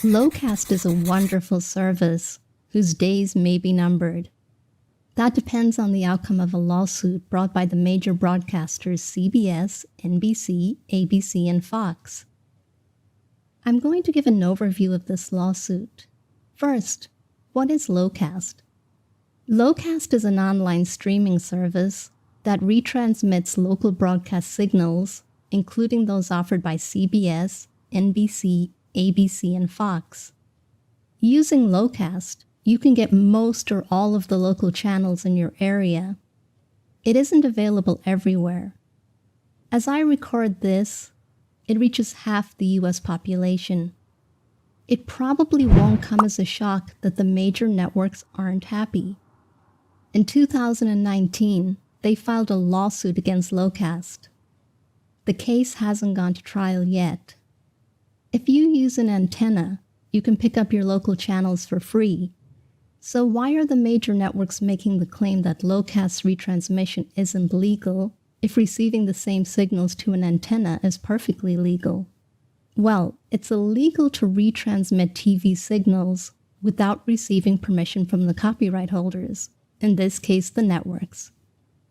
Locast is a wonderful service whose days may be numbered. That depends on the outcome of a lawsuit brought by the major broadcasters CBS, NBC, ABC, and Fox. I'm going to give an overview of this lawsuit. First, what is Locast? Locast is an online streaming service that retransmits local broadcast signals, including those offered by CBS, NBC, ABC, and Fox. Using Locast, you can get most or all of the local channels in your area. It isn't available everywhere. As I record this, it reaches half the US population. It probably won't come as a shock that the major networks aren't happy. In 2019, they filed a lawsuit against Locast. The case hasn't gone to trial yet. If you use an antenna, you can pick up your local channels for free. So why are the major networks making the claim that Locast's retransmission isn't legal if receiving the same signals to an antenna is perfectly legal? Well, it's illegal to retransmit TV signals without receiving permission from the copyright holders, in this case the networks.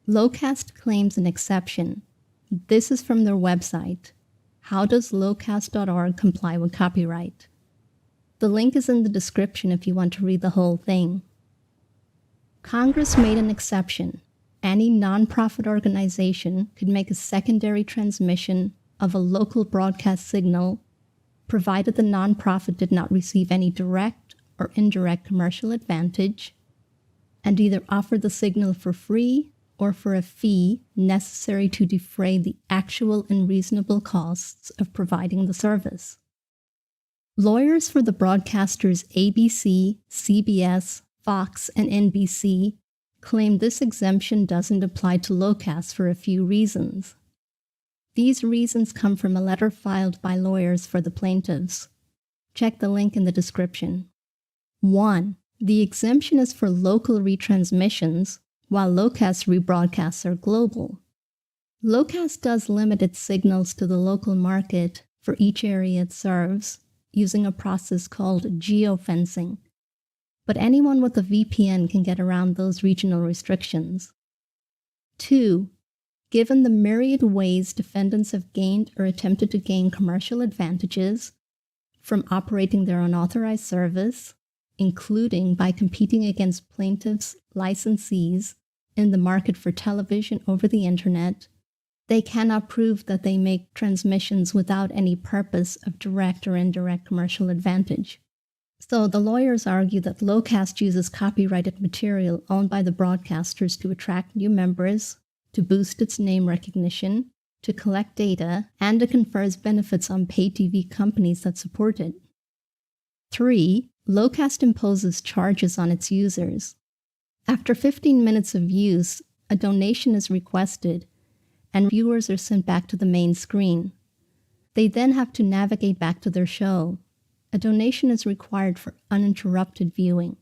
Locast claims an exception. This is from their website. HowDoesLocast.org comply with copyright? The link is in the description if you want to read the whole thing. Congress made an exception. Any nonprofit organization could make a secondary transmission of a local broadcast signal, provided the nonprofit did not receive any direct or indirect commercial advantage, and either offer the signal for free or for a fee necessary to defray the actual and reasonable costs of providing the service. Lawyers for the broadcasters ABC, CBS, Fox, and NBC claim this exemption doesn't apply to Locast for a few reasons. These reasons come from a letter filed by lawyers for the plaintiffs. Check the link in the description. 1. The exemption is for local retransmissions, while Locast rebroadcasts are global. Locast does limit its signals to the local market for each area it serves, using a process called geofencing. But anyone with a VPN can get around those regional restrictions. 2. Given the myriad ways defendants have gained or attempted to gain commercial advantages from operating their unauthorized service, including by competing against plaintiffs' licensees in the market for television over the internet, they cannot prove that they make transmissions without any purpose of direct or indirect commercial advantage. So the lawyers argue that Locast uses copyrighted material owned by the broadcasters to attract new members, to boost its name recognition, to collect data, and it confers benefits on pay TV companies that support it. 3. Locast imposes charges on its users. After 15 minutes of use, a donation is requested, and viewers are sent back to the main screen. They then have to navigate back to their show. A donation is required for uninterrupted viewing.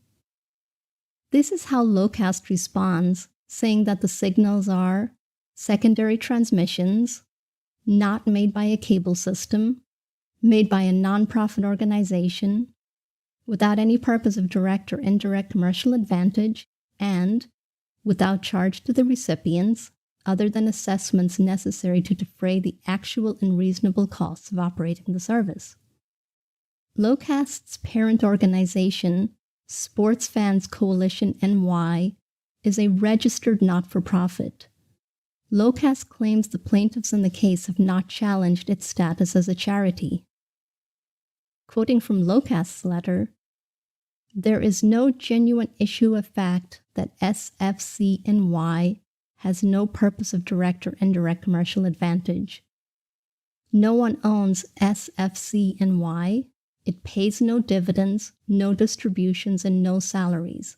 This is how Locast responds, saying that the signals are secondary transmissions, not made by a cable system, made by a nonprofit organization, without any purpose of direct or indirect commercial advantage, and without charge to the recipients, other than assessments necessary to defray the actual and reasonable costs of operating the service. Locast's parent organization, Sports Fans Coalition NY, is a registered not-for-profit. Locast claims the plaintiffs in the case have not challenged its status as a charity. Quoting from Locast's letter, "There is no genuine issue of fact that SFCNY has no purpose of direct or indirect commercial advantage. No one owns SFCNY. It pays no dividends, no distributions, and no salaries.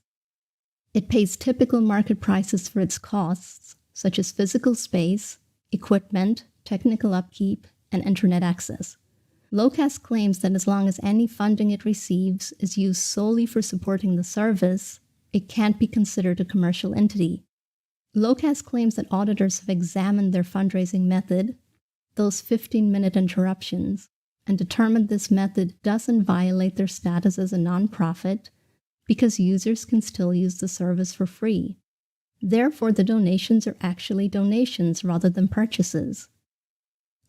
It pays typical market prices for its costs, such as physical space, equipment, technical upkeep, and internet access. Locast claims that as long as any funding it receives is used solely for supporting the service, it can't be considered a commercial entity. Locast claims that auditors have examined their fundraising method, those 15-minute interruptions, and determined this method doesn't violate their status as a nonprofit because users can still use the service for free. Therefore, the donations are actually donations rather than purchases.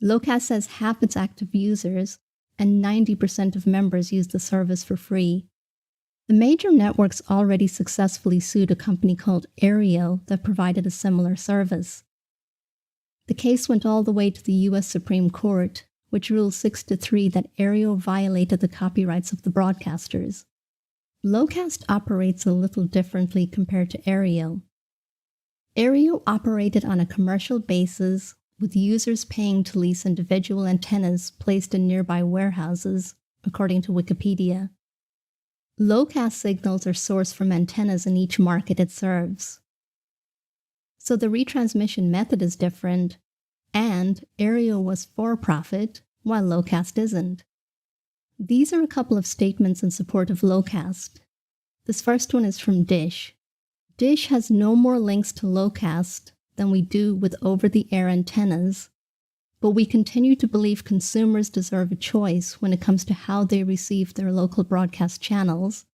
Locast says half its active users and 90% of members use the service for free. The major networks already successfully sued a company called Aereo that provided a similar service. The case went all the way to the U.S. Supreme Court, which ruled 6-3 that Aereo violated the copyrights of the broadcasters. Locast operates a little differently compared to Aereo. Aereo operated on a commercial basis, with users paying to lease individual antennas placed in nearby warehouses, according to Wikipedia. Locast signals are sourced from antennas in each market it serves. So the retransmission method is different, and Aereo was for-profit, while Locast isn't. These are a couple of statements in support of Locast. This first one is from Dish. Dish has no more links to Locast than we do with over-the-air antennas, but we continue to believe consumers deserve a choice when it comes to how they receive their local broadcast channels,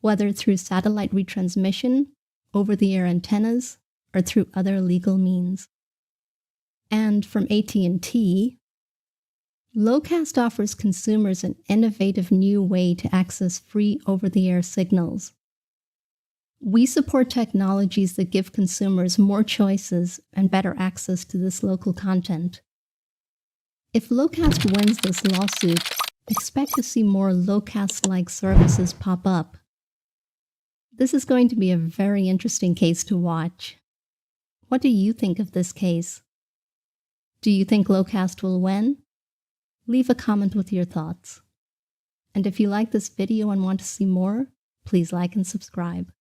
whether through satellite retransmission, over-the-air antennas, or through other legal means. And from AT&T, Locast offers consumers an innovative new way to access free over-the-air signals. We support technologies that give consumers more choices and better access to this local content. If Locast wins this lawsuit, expect to see more Locast-like services pop up. This is going to be a very interesting case to watch. What do you think of this case? Do you think Locast will win? Leave a comment with your thoughts. And if you like this video and want to see more, please like and subscribe.